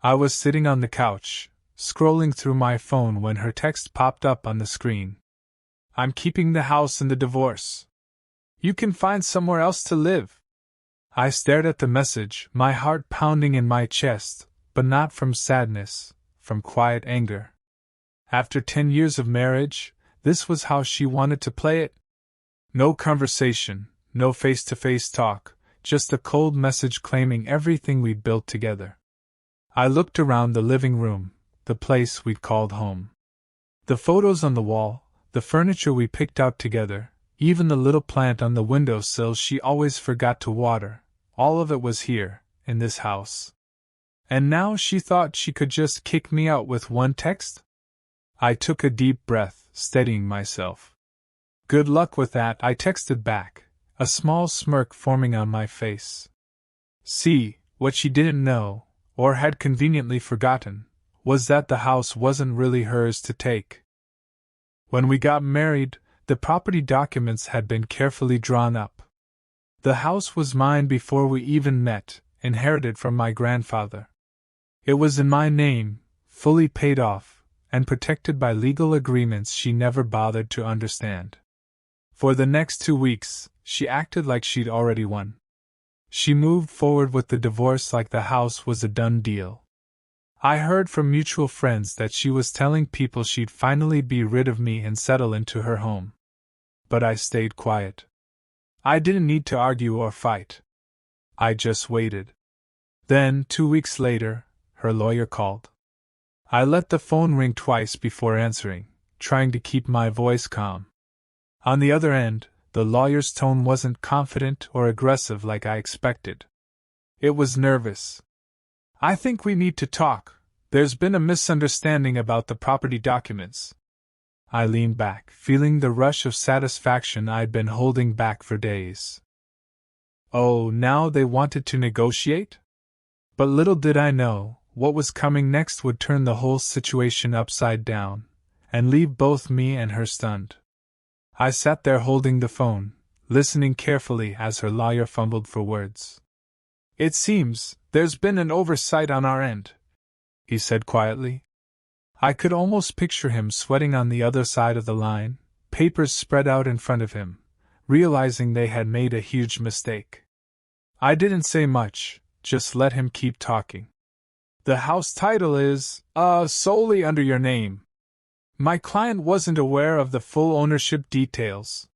I was sitting on the couch, scrolling through my phone when her text popped up on the screen. I'm keeping the house in the divorce. You can find somewhere else to live. I stared at the message, my heart pounding in my chest, but not from sadness, from quiet anger. After 10 years of marriage, this was how she wanted to play it? No conversation, no face-to-face talk, just a cold message claiming everything we'd built together. I looked around the living room, the place we'd called home. The photos on the wall, the furniture we picked out together, even the little plant on the windowsill she always forgot to water, all of it was here, in this house. And now she thought she could just kick me out with one text? I took a deep breath, steadying myself. Good luck with that, I texted back, a small smirk forming on my face. See, what she didn't know, or had conveniently forgotten, was that the house wasn't really hers to take. When we got married, the property documents had been carefully drawn up. The house was mine before we even met, inherited from my grandfather. It was in my name, fully paid off, and protected by legal agreements she never bothered to understand. For the next 2 weeks, she acted like she'd already won. She moved forward with the divorce like the house was a done deal. I heard from mutual friends that she was telling people she'd finally be rid of me and settle into her home. But I stayed quiet. I didn't need to argue or fight. I just waited. Then, 2 weeks later, her lawyer called. I let the phone ring twice before answering, trying to keep my voice calm. On the other end, the lawyer's tone wasn't confident or aggressive like I expected. It was nervous. I think we need to talk. There's been a misunderstanding about the property documents. I leaned back, feeling the rush of satisfaction I'd been holding back for days. Oh, now they wanted to negotiate? But little did I know, what was coming next would turn the whole situation upside down, and leave both me and her stunned. I sat there holding the phone, listening carefully as her lawyer fumbled for words. It seems there's been an oversight on our end, he said quietly. I could almost picture him sweating on the other side of the line, papers spread out in front of him, realizing they had made a huge mistake. I didn't say much, just let him keep talking. The house title is, solely under your name. My client wasn't aware of the full ownership details.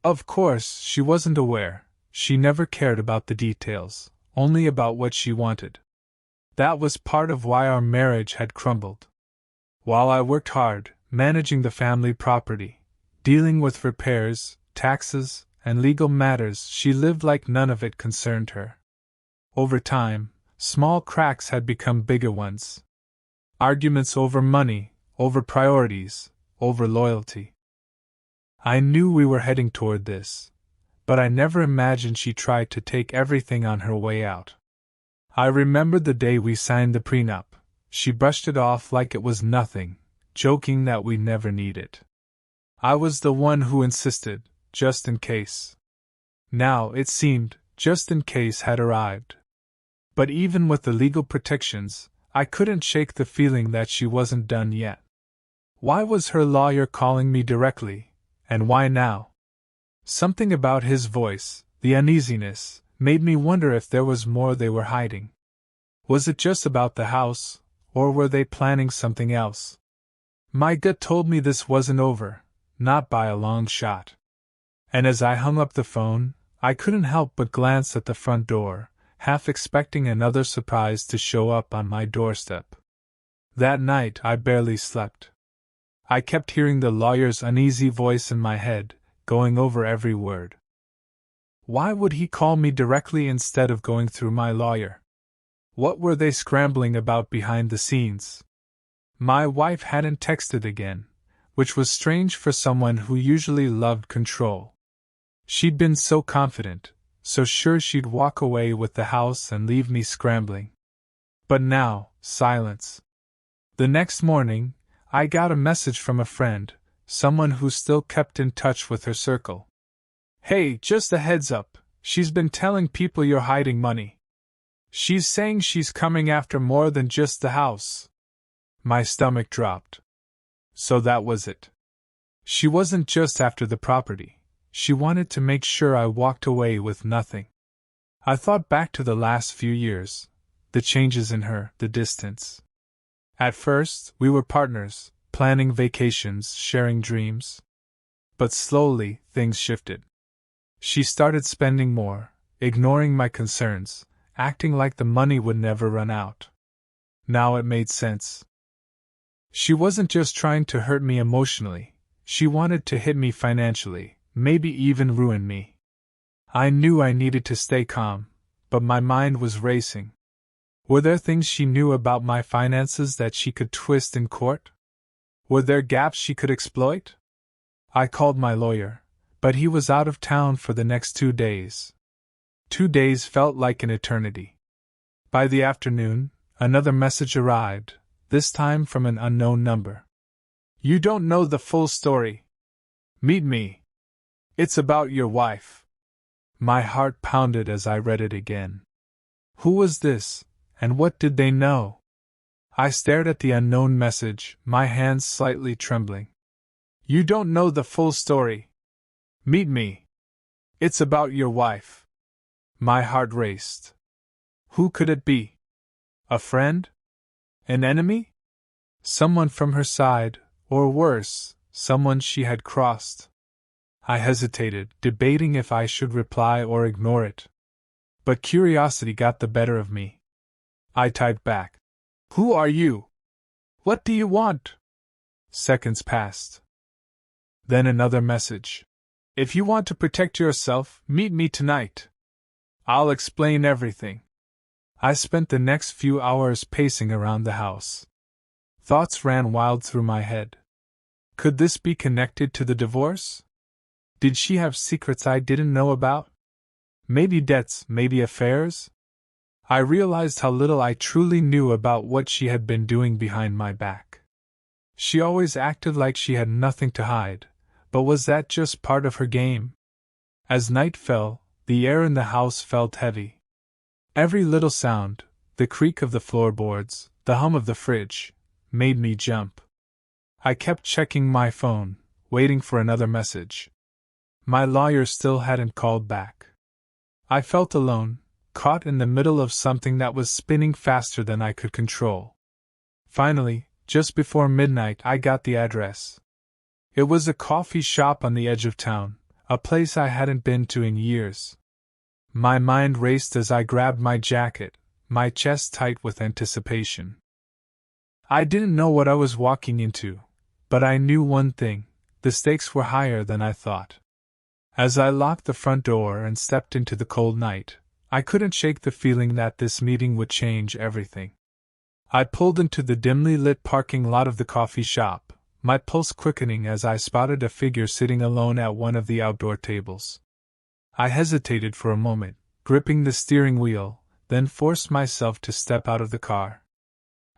Of course, she wasn't aware. She never cared about the details, only about what she wanted. That was part of why our marriage had crumbled. While I worked hard, managing the family property, dealing with repairs, taxes, and legal matters, she lived like none of it concerned her. Over time, small cracks had become bigger ones. Arguments over money, over priorities, over loyalty. I knew we were heading toward this, but I never imagined she tried to take everything on her way out. I remembered the day we signed the prenup. She brushed it off like it was nothing, joking that we never need it. I was the one who insisted, just in case. Now, it seemed, just in case had arrived. But even with the legal protections, I couldn't shake the feeling that she wasn't done yet. Why was her lawyer calling me directly, and why now? Something about his voice, the uneasiness, made me wonder if there was more they were hiding. Was it just about the house, or were they planning something else? My gut told me this wasn't over, not by a long shot. And as I hung up the phone, I couldn't help but glance at the front door, half expecting another surprise to show up on my doorstep. That night I barely slept. I kept hearing the lawyer's uneasy voice in my head, going over every word. Why would he call me directly instead of going through my lawyer? What were they scrambling about behind the scenes? My wife hadn't texted again, which was strange for someone who usually loved control. She'd been so confident, so sure she'd walk away with the house and leave me scrambling. But now, silence. The next morning, I got a message from a friend, someone who still kept in touch with her circle. Hey, just a heads up, she's been telling people you're hiding money. She's saying she's coming after more than just the house. My stomach dropped. So that was it. She wasn't just after the property. She wanted to make sure I walked away with nothing. I thought back to the last few years, the changes in her, the distance. At first, we were partners, planning vacations, sharing dreams. But slowly, things shifted. She started spending more, ignoring my concerns, acting like the money would never run out. Now it made sense. She wasn't just trying to hurt me emotionally, she wanted to hit me financially, maybe even ruin me. I knew I needed to stay calm, but my mind was racing. Were there things she knew about my finances that she could twist in court? Were there gaps she could exploit? I called my lawyer, but he was out of town for the next 2 days. 2 days felt like an eternity. By the afternoon, another message arrived, this time from an unknown number. You don't know the full story. Meet me. It's about your wife. My heart pounded as I read it again. Who was this, and what did they know? I stared at the unknown message, my hands slightly trembling. You don't know the full story. Meet me. It's about your wife. My heart raced. Who could it be? A friend? An enemy? Someone from her side, or worse, someone she had crossed. I hesitated, debating if I should reply or ignore it. But curiosity got the better of me. I typed back. Who are you? What do you want? Seconds passed. Then another message. If you want to protect yourself, meet me tonight. I'll explain everything. I spent the next few hours pacing around the house. Thoughts ran wild through my head. Could this be connected to the divorce? Did she have secrets I didn't know about? Maybe debts, maybe affairs? I realized how little I truly knew about what she had been doing behind my back. She always acted like she had nothing to hide, but was that just part of her game? As night fell, the air in the house felt heavy. Every little sound, the creak of the floorboards, the hum of the fridge, made me jump. I kept checking my phone, waiting for another message. My lawyer still hadn't called back. I felt alone, caught in the middle of something that was spinning faster than I could control. Finally, just before midnight, I got the address. It was a coffee shop on the edge of town, a place I hadn't been to in years. My mind raced as I grabbed my jacket, my chest tight with anticipation. I didn't know what I was walking into, but I knew one thing: the stakes were higher than I thought. As I locked the front door and stepped into the cold night, I couldn't shake the feeling that this meeting would change everything. I pulled into the dimly lit parking lot of the coffee shop, my pulse quickening as I spotted a figure sitting alone at one of the outdoor tables. I hesitated for a moment, gripping the steering wheel, then forced myself to step out of the car.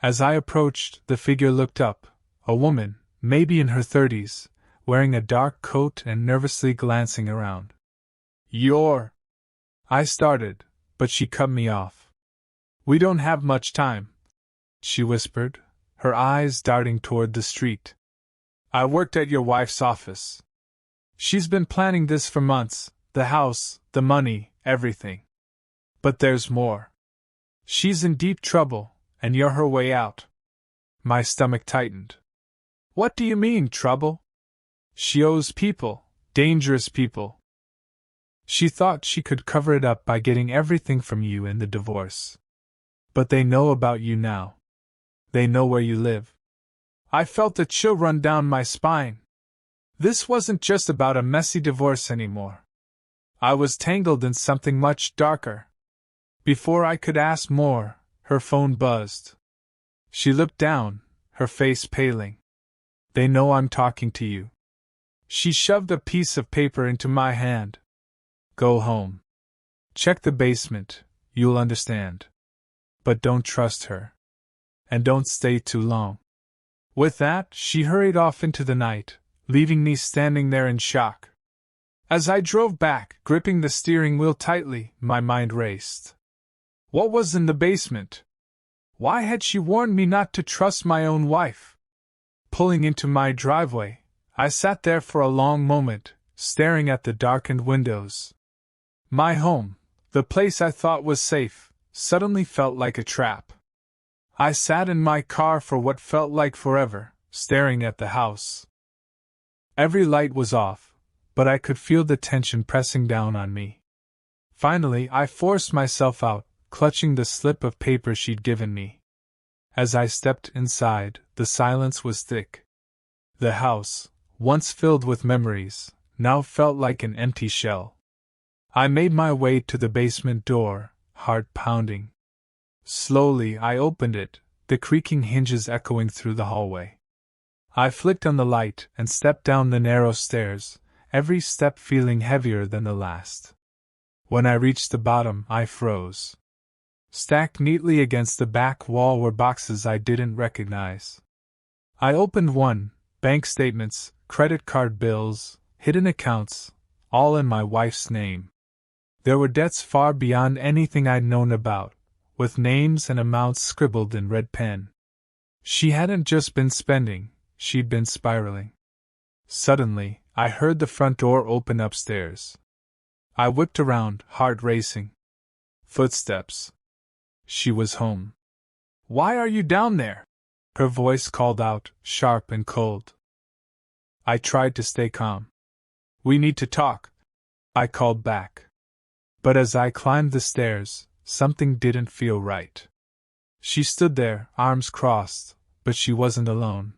As I approached, the figure looked up, a woman, maybe in her 30s, wearing a dark coat and nervously glancing around. You're... I started, but she cut me off. We don't have much time, she whispered, her eyes darting toward the street. I worked at your wife's office. She's been planning this for months, the house, the money, everything. But there's more. She's in deep trouble, and you're her way out. My stomach tightened. What do you mean, trouble? She owes people, dangerous people. She thought she could cover it up by getting everything from you in the divorce. But they know about you now. They know where you live. I felt a chill run down my spine. This wasn't just about a messy divorce anymore. I was tangled in something much darker. Before I could ask more, her phone buzzed. She looked down, her face paling. They know I'm talking to you. She shoved a piece of paper into my hand. Go home. Check the basement, you'll understand. But don't trust her. And don't stay too long. With that, she hurried off into the night, leaving me standing there in shock. As I drove back, gripping the steering wheel tightly, my mind raced. What was in the basement? Why had she warned me not to trust my own wife? Pulling into my driveway, I sat there for a long moment, staring at the darkened windows. My home, the place I thought was safe, suddenly felt like a trap. I sat in my car for what felt like forever, staring at the house. Every light was off, but I could feel the tension pressing down on me. Finally, I forced myself out, clutching the slip of paper she'd given me. As I stepped inside, the silence was thick. The house, once filled with memories, now felt like an empty shell. I made my way to the basement door, heart pounding. Slowly I opened it, the creaking hinges echoing through the hallway. I flicked on the light and stepped down the narrow stairs, every step feeling heavier than the last. When I reached the bottom, I froze. Stacked neatly against the back wall were boxes I didn't recognize. I opened one, bank statements, credit card bills, hidden accounts, all in my wife's name. There were debts far beyond anything I'd known about, with names and amounts scribbled in red pen. She hadn't just been spending, she'd been spiraling. Suddenly, I heard the front door open upstairs. I whipped around, heart racing. Footsteps. She was home. "Why are you down there?" her voice called out, sharp and cold. I tried to stay calm. "We need to talk," I called back. But as I climbed the stairs, something didn't feel right. She stood there, arms crossed, but she wasn't alone.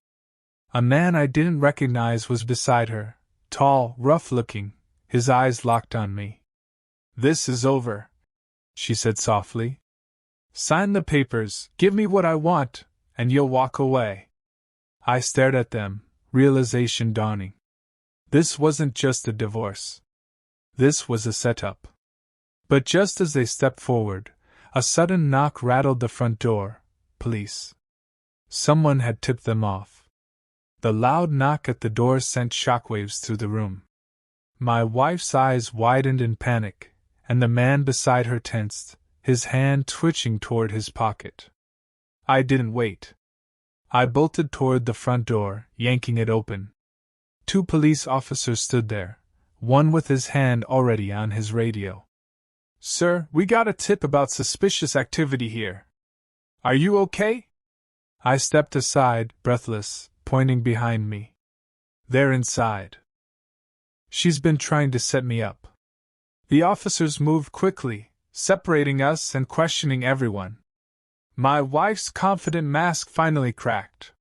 A man I didn't recognize was beside her, tall, rough-looking, his eyes locked on me. "This is over," she said softly. "Sign the papers, give me what I want, and you'll walk away." I stared at them, realization dawning. This wasn't just a divorce. This was a setup. But just as they stepped forward, a sudden knock rattled the front door. Police. Someone had tipped them off. The loud knock at the door sent shockwaves through the room. My wife's eyes widened in panic, and the man beside her tensed, his hand twitching toward his pocket. I didn't wait. I bolted toward the front door, yanking it open. 2 police officers stood there, one with his hand already on his radio. "Sir, we got a tip about suspicious activity here. Are you okay?" I stepped aside, breathless, pointing behind me. "They're inside. She's been trying to set me up." The officers moved quickly, separating us and questioning everyone. My wife's confident mask finally cracked.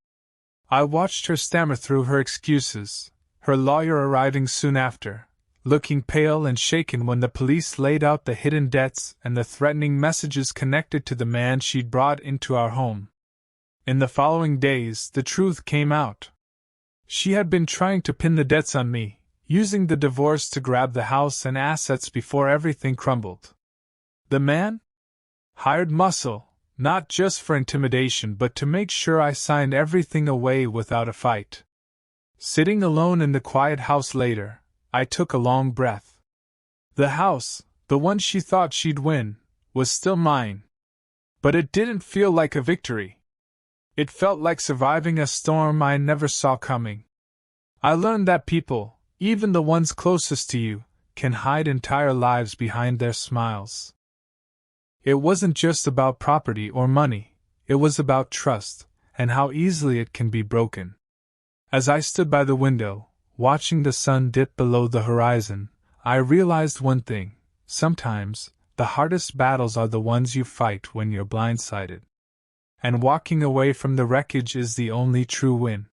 I watched her stammer through her excuses, her lawyer arriving soon after, looking pale and shaken when the police laid out the hidden debts and the threatening messages connected to the man she'd brought into our home. In the following days, the truth came out. She had been trying to pin the debts on me, using the divorce to grab the house and assets before everything crumbled. The man? Hired muscle, not just for intimidation but to make sure I signed everything away without a fight. Sitting alone in the quiet house later, I took a long breath. The house, the one she thought she'd win, was still mine. But it didn't feel like a victory. It felt like surviving a storm I never saw coming. I learned that people, even the ones closest to you, can hide entire lives behind their smiles. It wasn't just about property or money, it was about trust, and how easily it can be broken. As I stood by the window, watching the sun dip below the horizon, I realized one thing: sometimes, the hardest battles are the ones you fight when you're blindsided. And walking away from the wreckage is the only true win.